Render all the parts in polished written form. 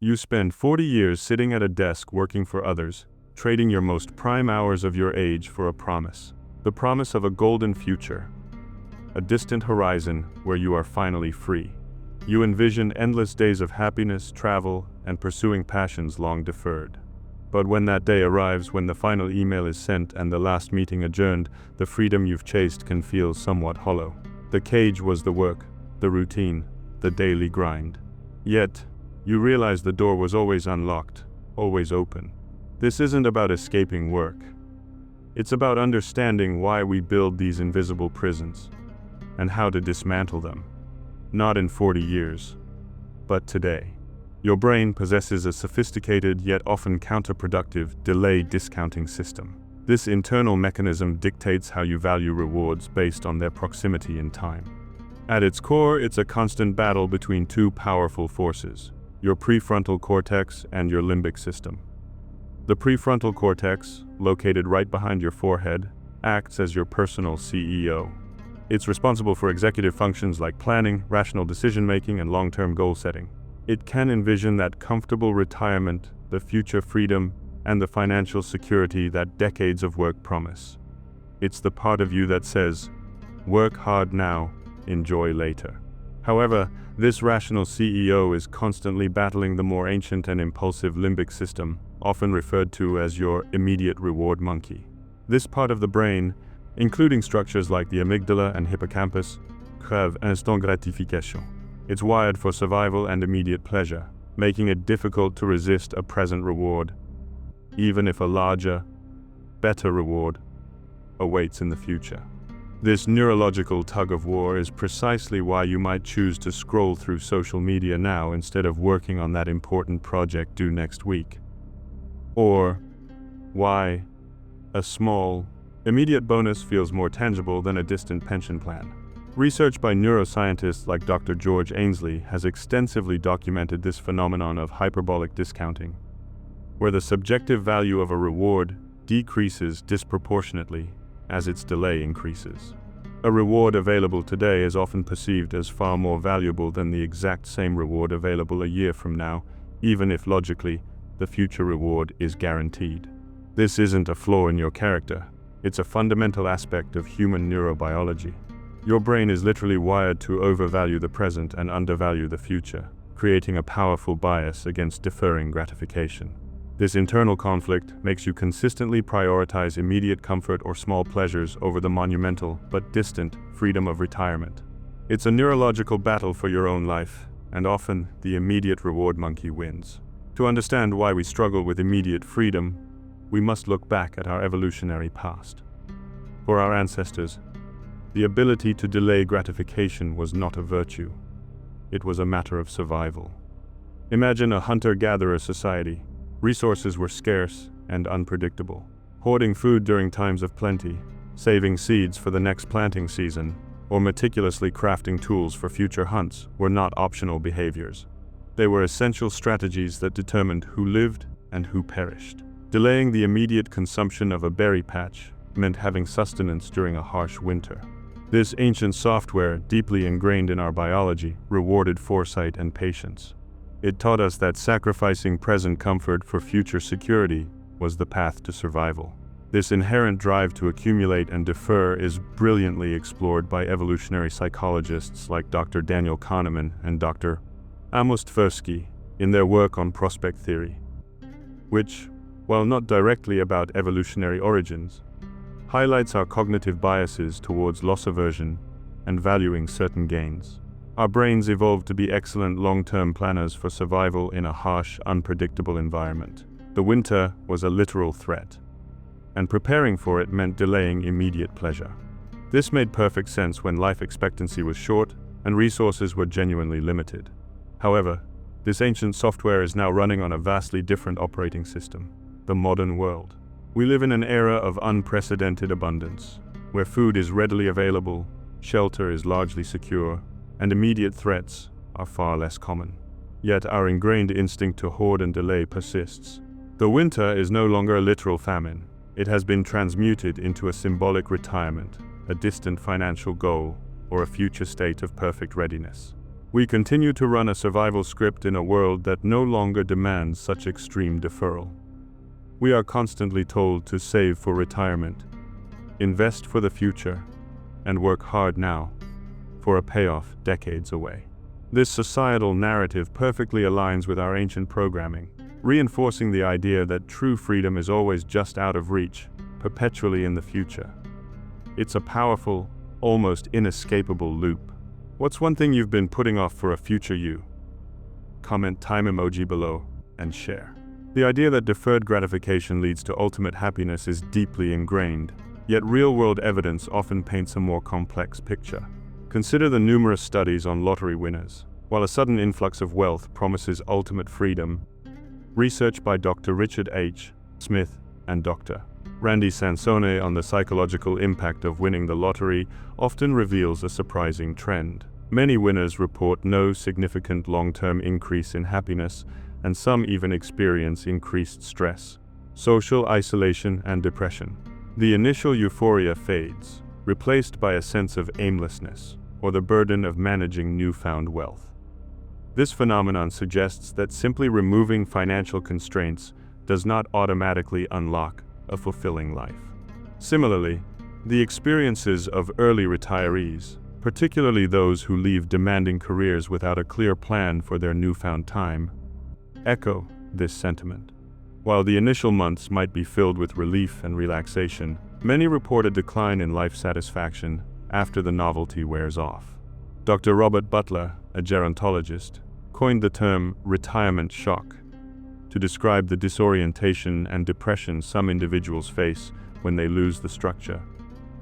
You spend 40 years sitting at a desk working for others, trading your most prime hours of your age for a promise. The promise of a golden future, a distant horizon where you are finally free. You envision endless days of happiness, travel, and pursuing passions long deferred. But when that day arrives, when the final email is sent and the last meeting adjourned, the freedom you've chased can feel somewhat hollow. The cage was the work, the routine, the daily grind. Yet, you realize the door was always unlocked, always open. This isn't about escaping work. It's about understanding why we build these invisible prisons, and how to dismantle them. Not in 40 years, but today. Your brain possesses a sophisticated yet often counterproductive delay discounting system. This internal mechanism dictates how you value rewards based on their proximity in time. At its core, it's a constant battle between two powerful forces: your prefrontal cortex and your limbic system. The prefrontal cortex, located right behind your forehead, acts as your personal CEO. It's responsible for executive functions like planning, rational decision-making, and long-term goal setting. It can envision that comfortable retirement, the future freedom, and the financial security that decades of work promise. It's the part of you that says, work hard now, enjoy later. However, this rational CEO is constantly battling the more ancient and impulsive limbic system, often referred to as your immediate reward monkey. This part of the brain, including structures like the amygdala and hippocampus, crave instant gratification. It's wired for survival and immediate pleasure, making it difficult to resist a present reward, even if a larger, better reward awaits in the future. This neurological tug-of-war is precisely why you might choose to scroll through social media now instead of working on that important project due next week. Or why a small, immediate bonus feels more tangible than a distant pension plan. Research by neuroscientists like Dr. George Ainsley has extensively documented this phenomenon of hyperbolic discounting, where the subjective value of a reward decreases disproportionately as its delay increases. A reward available today is often perceived as far more valuable than the exact same reward available a year from now, even if logically, the future reward is guaranteed. This isn't a flaw in your character. It's a fundamental aspect of human neurobiology. Your brain is literally wired to overvalue the present and undervalue the future, creating a powerful bias against deferring gratification. This internal conflict makes you consistently prioritize immediate comfort or small pleasures over the monumental but distant freedom of retirement. It's a neurological battle for your own life, and often the immediate reward monkey wins. To understand why we struggle with immediate freedom, we must look back at our evolutionary past. For our ancestors, the ability to delay gratification was not a virtue. It was a matter of survival. Imagine a hunter-gatherer society. Resources were scarce and unpredictable. Hoarding food during times of plenty, saving seeds for the next planting season, or meticulously crafting tools for future hunts were not optional behaviors. They were essential strategies that determined who lived and who perished. Delaying the immediate consumption of a berry patch meant having sustenance during a harsh winter. This ancient software, deeply ingrained in our biology, rewarded foresight and patience. It taught us that sacrificing present comfort for future security was the path to survival. This inherent drive to accumulate and defer is brilliantly explored by evolutionary psychologists like Dr. Daniel Kahneman and Dr. Amos Tversky in their work on prospect theory, which, while not directly about evolutionary origins, highlights our cognitive biases towards loss aversion and valuing certain gains. Our brains evolved to be excellent long-term planners for survival in a harsh, unpredictable environment. The winter was a literal threat, and preparing for it meant delaying immediate pleasure. This made perfect sense when life expectancy was short and resources were genuinely limited. However, this ancient software is now running on a vastly different operating system: the modern world. We live in an era of unprecedented abundance, where food is readily available, shelter is largely secure, and immediate threats are far less common. Yet our ingrained instinct to hoard and delay persists. The winter is no longer a literal famine. It has been transmuted into a symbolic retirement, a distant financial goal, or a future state of perfect readiness. We continue to run a survival script in a world that no longer demands such extreme deferral. We are constantly told to save for retirement, invest for the future, and work hard now for a payoff decades away. This societal narrative perfectly aligns with our ancient programming, reinforcing the idea that true freedom is always just out of reach, perpetually in the future. It's a powerful, almost inescapable loop. What's one thing you've been putting off for a future you? Comment time emoji below and share. The idea that deferred gratification leads to ultimate happiness is deeply ingrained, yet real-world evidence often paints a more complex picture. Consider the numerous studies on lottery winners. While a sudden influx of wealth promises ultimate freedom, research by Dr. Richard H. Smith and Dr. Randy Sansone on the psychological impact of winning the lottery often reveals a surprising trend. Many winners report no significant long-term increase in happiness, and some even experience increased stress, social isolation, and depression. The initial euphoria fades, replaced by a sense of aimlessness or the burden of managing newfound wealth. This phenomenon suggests that simply removing financial constraints does not automatically unlock a fulfilling life. Similarly, the experiences of early retirees, particularly those who leave demanding careers without a clear plan for their newfound time, echo this sentiment. While the initial months might be filled with relief and relaxation, many report a decline in life satisfaction after the novelty wears off. Dr. Robert Butler, a gerontologist, coined the term retirement shock to describe the disorientation and depression some individuals face when they lose the structure,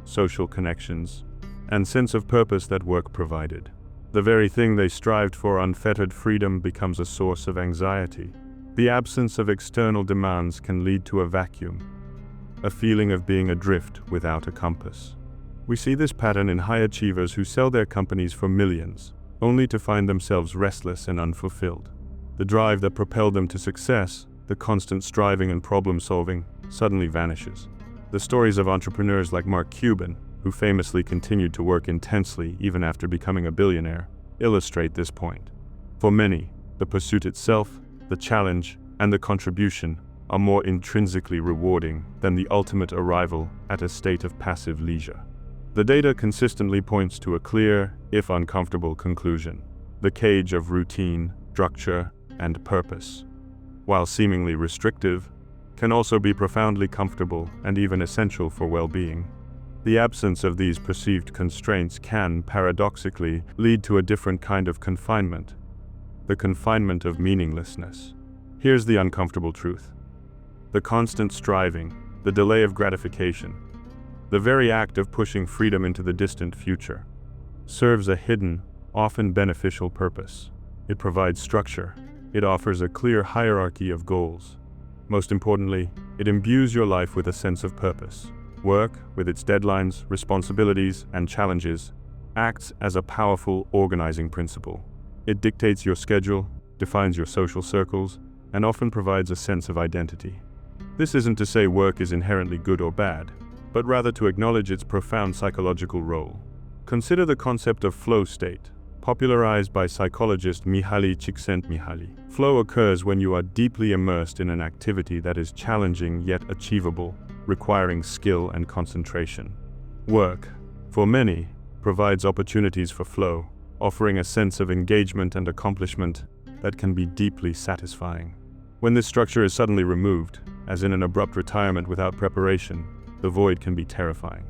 social connections, and sense of purpose that work provided. The very thing they strived for, unfettered freedom, becomes a source of anxiety. The absence of external demands can lead to a vacuum, a feeling of being adrift without a compass. We see this pattern in high achievers who sell their companies for millions, only to find themselves restless and unfulfilled. The drive that propelled them to success, the constant striving and problem-solving, suddenly vanishes. The stories of entrepreneurs like Mark Cuban, who famously continued to work intensely even after becoming a billionaire, illustrate this point. For many, the pursuit itself, the challenge, and the contribution are more intrinsically rewarding than the ultimate arrival at a state of passive leisure. The data consistently points to a clear, if uncomfortable, conclusion. The cage of routine, structure, and purpose, while seemingly restrictive, can also be profoundly comfortable and even essential for well-being. The absence of these perceived constraints can, paradoxically, lead to a different kind of confinement, the confinement of meaninglessness. Here's the uncomfortable truth. The constant striving, the delay of gratification, the very act of pushing freedom into the distant future, serves a hidden, often beneficial purpose. It provides structure. It offers a clear hierarchy of goals. Most importantly, it imbues your life with a sense of purpose. Work, with its deadlines, responsibilities, and challenges, acts as a powerful organizing principle. It dictates your schedule, defines your social circles, and often provides a sense of identity. This isn't to say work is inherently good or bad, but rather to acknowledge its profound psychological role. Consider the concept of flow state, popularized by psychologist Mihaly Csikszentmihalyi. Flow occurs when you are deeply immersed in an activity that is challenging yet achievable, requiring skill and concentration. Work, for many, provides opportunities for flow, offering a sense of engagement and accomplishment that can be deeply satisfying. When this structure is suddenly removed, as in an abrupt retirement without preparation, the void can be terrifying.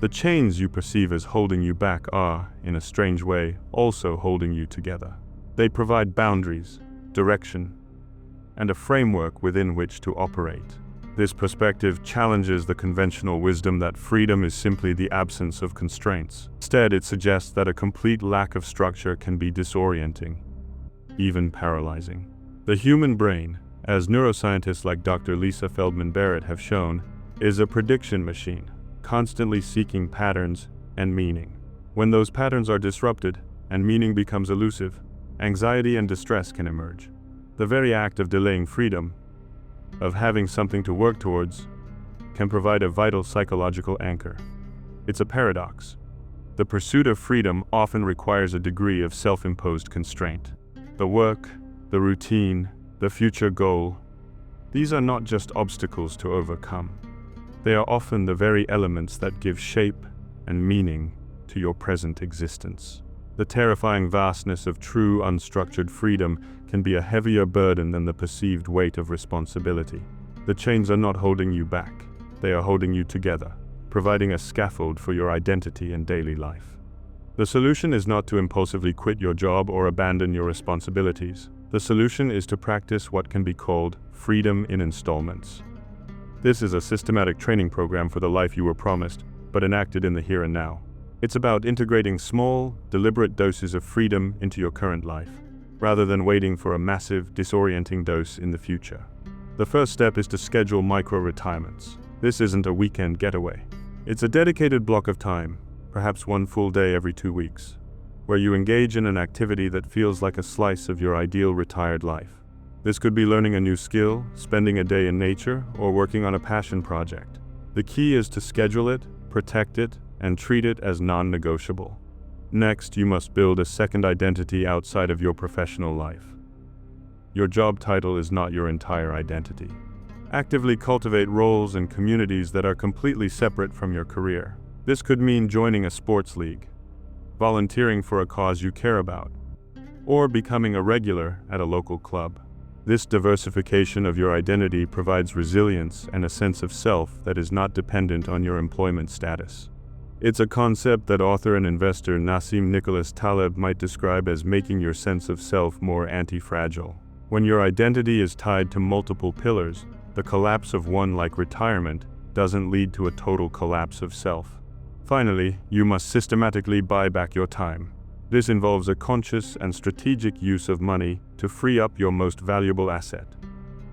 The chains you perceive as holding you back are, in a strange way, also holding you together. They provide boundaries, direction, and a framework within which to operate. This perspective challenges the conventional wisdom that freedom is simply the absence of constraints. Instead, it suggests that a complete lack of structure can be disorienting, even paralyzing. The human brain, as neuroscientists like Dr. Lisa Feldman Barrett have shown, is a prediction machine, constantly seeking patterns and meaning. When those patterns are disrupted and meaning becomes elusive, anxiety and distress can emerge. The very act of delaying freedom, of having something to work towards, can provide a vital psychological anchor. It's a paradox. The pursuit of freedom often requires a degree of self-imposed constraint. The work, the routine, the future goal, these are not just obstacles to overcome. They are often the very elements that give shape and meaning to your present existence. The terrifying vastness of true unstructured freedom can be a heavier burden than the perceived weight of responsibility. The chains are not holding you back, they are holding you together, providing a scaffold for your identity and daily life. The solution is not to impulsively quit your job or abandon your responsibilities. The solution is to practice what can be called freedom in installments. This is a systematic training program for the life you were promised, but enacted in the here and now. It's about integrating small, deliberate doses of freedom into your current life, rather than waiting for a massive, disorienting dose in the future. The first step is to schedule micro-retirements. This isn't a weekend getaway. It's a dedicated block of time, perhaps one full day every 2 weeks, where you engage in an activity that feels like a slice of your ideal retired life. This could be learning a new skill, spending a day in nature, or working on a passion project. The key is to schedule it, protect it, and treat it as non-negotiable. Next, you must build a second identity outside of your professional life. Your job title is not your entire identity. Actively cultivate roles and communities that are completely separate from your career. This could mean joining a sports league, volunteering for a cause you care about, or becoming a regular at a local club. This diversification of your identity provides resilience and a sense of self that is not dependent on your employment status. It's a concept that author and investor Nassim Nicholas Taleb might describe as making your sense of self more anti-fragile. When your identity is tied to multiple pillars, the collapse of one, like retirement, doesn't lead to a total collapse of self. Finally, you must systematically buy back your time. This involves a conscious and strategic use of money to free up your most valuable asset,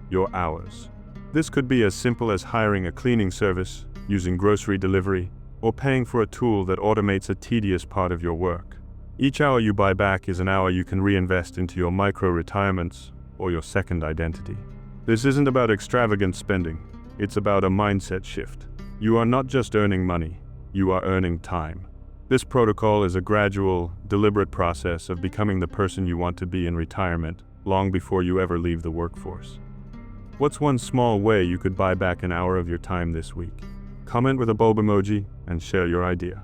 your hours. This could be as simple as hiring a cleaning service, using grocery delivery, or paying for a tool that automates a tedious part of your work. Each hour you buy back is an hour you can reinvest into your micro-retirements or your second identity. This isn't about extravagant spending, it's about a mindset shift. You are not just earning money, you are earning time. This protocol is a gradual, deliberate process of becoming the person you want to be in retirement, long before you ever leave the workforce. What's one small way you could buy back an hour of your time this week? Comment with a bulb emoji and share your idea.